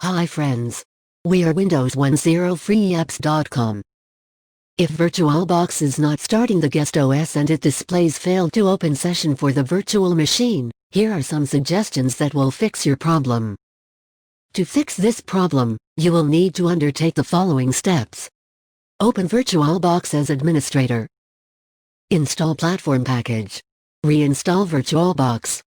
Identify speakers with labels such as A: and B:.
A: Hi friends. We are Windows 10 freeapps.com. If VirtualBox is not starting the guest OS and it displays failed to open session for the virtual machine, here are some suggestions that will fix your problem. To fix this problem, you will need to undertake the following steps. Open VirtualBox as administrator. Install platform package. Reinstall VirtualBox.